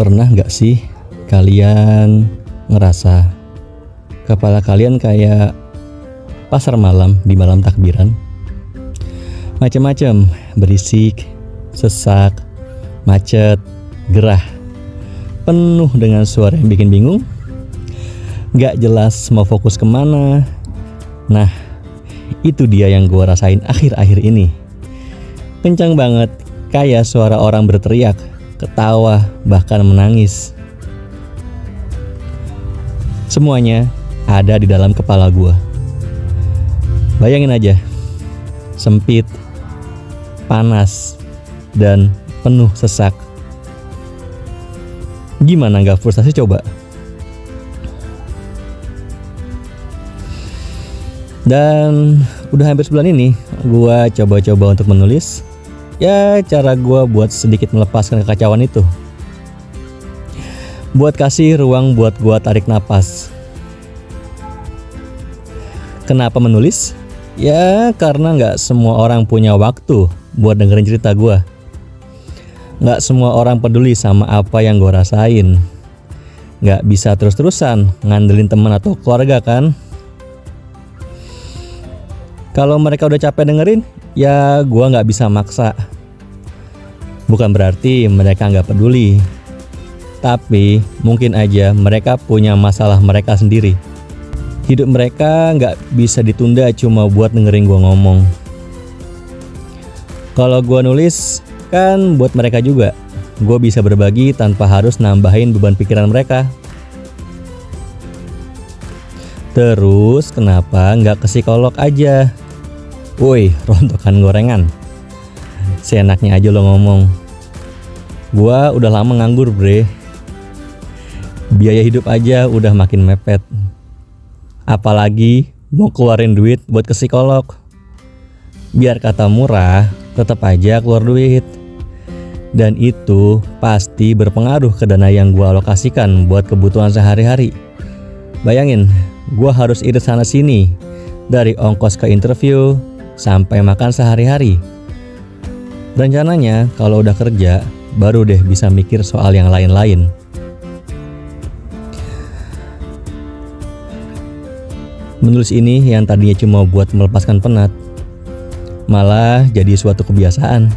Pernah gak sih kalian ngerasa kepala kalian kayak pasar malam di malam takbiran? Macam-macam, berisik, sesak, macet, gerah, penuh dengan suara yang bikin bingung, gak jelas mau fokus kemana. Nah, itu dia yang gue rasain akhir-akhir ini. Kencang banget, kayak suara orang berteriak, ketawa, bahkan menangis. Semuanya ada di dalam kepala gue. Bayangin aja, sempit, panas, dan penuh sesak. Gimana gak frustasi coba? Dan udah hampir sebulan ini gue coba-coba untuk menulis. Ya, cara gue buat sedikit melepaskan kekacauan itu, buat kasih ruang buat gue tarik napas. Kenapa menulis? Ya karena gak semua orang punya waktu buat dengerin cerita gue. Gak semua orang peduli sama apa yang gue rasain. Gak bisa terus-terusan ngandelin teman atau keluarga kan. Kalau mereka udah capek dengerin, ya gue gak bisa maksa. Bukan berarti mereka gak peduli, tapi mungkin aja mereka punya masalah mereka sendiri. Hidup mereka gak bisa ditunda cuma buat dengerin gue ngomong. Kalau gue nulis, kan buat mereka juga. Gue bisa berbagi tanpa harus nambahin beban pikiran mereka. Terus kenapa gak ke psikolog aja? Woi, rontokan gorengan, seenaknya aja lo ngomong. Gua udah lama nganggur bre. Biaya hidup aja udah makin mepet, apalagi mau keluarin duit buat ke psikolog. Biar kata murah, tetap aja keluar duit. Dan itu pasti berpengaruh ke dana yang gua alokasikan buat kebutuhan sehari-hari. Bayangin, gua harus irit sana sini, dari ongkos ke interview sampai makan sehari-hari. Rencananya kalau udah kerja, baru deh bisa mikir soal yang lain-lain. Menulis ini yang tadinya cuma buat melepaskan penat, malah jadi suatu kebiasaan.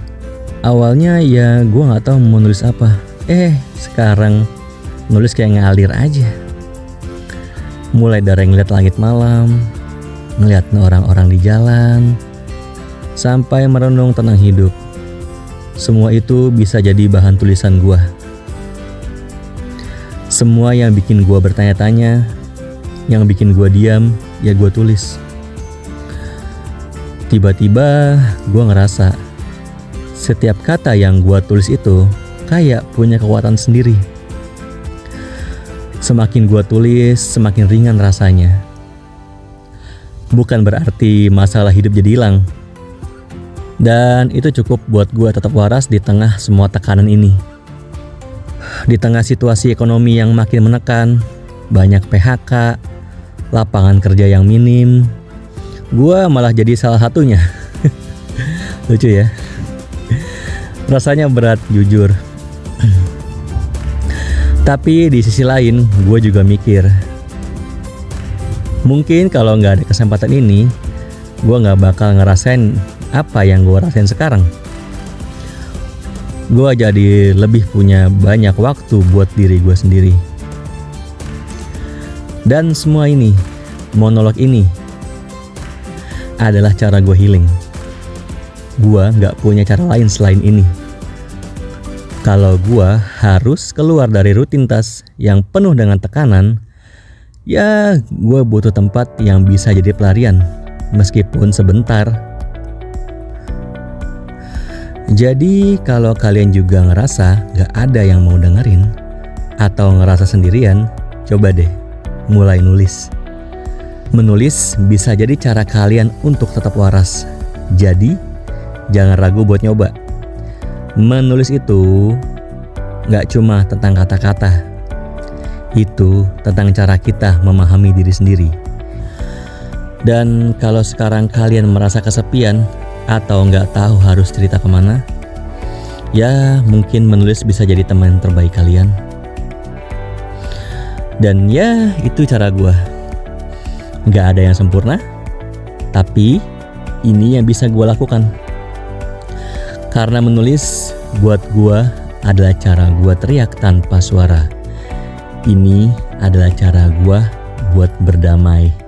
Awalnya ya gue gak tahu mau nulis apa. Sekarang nulis kayak ngalir aja. Mulai dari ngeliat langit malam, ngeliat orang-orang di jalan, sampai merenung tentang hidup. Semua itu bisa jadi bahan tulisan gua. Semua yang bikin gua bertanya-tanya, yang bikin gua diam, ya gua tulis. Tiba-tiba gua ngerasa setiap kata yang gua tulis itu kayak punya kekuatan sendiri. Semakin gua tulis, semakin ringan rasanya. Bukan berarti masalah hidup jadi hilang. Dan itu cukup buat gue tetap waras di tengah semua tekanan ini. Di tengah situasi ekonomi yang makin menekan, banyak PHK, lapangan kerja yang minim, gue malah jadi salah satunya. Lucu ya. Rasanya berat jujur. Tapi di sisi lain gue juga mikir, mungkin kalau gak ada kesempatan ini, gue gak bakal ngerasain apa yang gue rasain sekarang. Gue jadi lebih punya banyak waktu buat diri gue sendiri. Dan semua ini, monolog ini, adalah cara gue healing. Gue gak punya cara lain selain ini. Kalau gue harus keluar dari rutinitas yang penuh dengan tekanan, ya gue butuh tempat yang bisa jadi pelarian, meskipun sebentar. Jadi kalau kalian juga ngerasa gak ada yang mau dengerin, atau ngerasa sendirian, coba deh mulai nulis. Menulis bisa jadi cara kalian untuk tetap waras. Jadi jangan ragu buat nyoba. Menulis itu gak cuma tentang kata-kata, itu tentang cara kita memahami diri sendiri. Dan kalau sekarang kalian merasa kesepian atau nggak tahu harus cerita kemana, ya mungkin menulis bisa jadi teman terbaik kalian. Dan ya itu cara gue. Gak ada yang sempurna, tapi ini yang bisa gue lakukan. Karena menulis buat gue adalah cara gue teriak tanpa suara. Ini adalah cara gue buat berdamai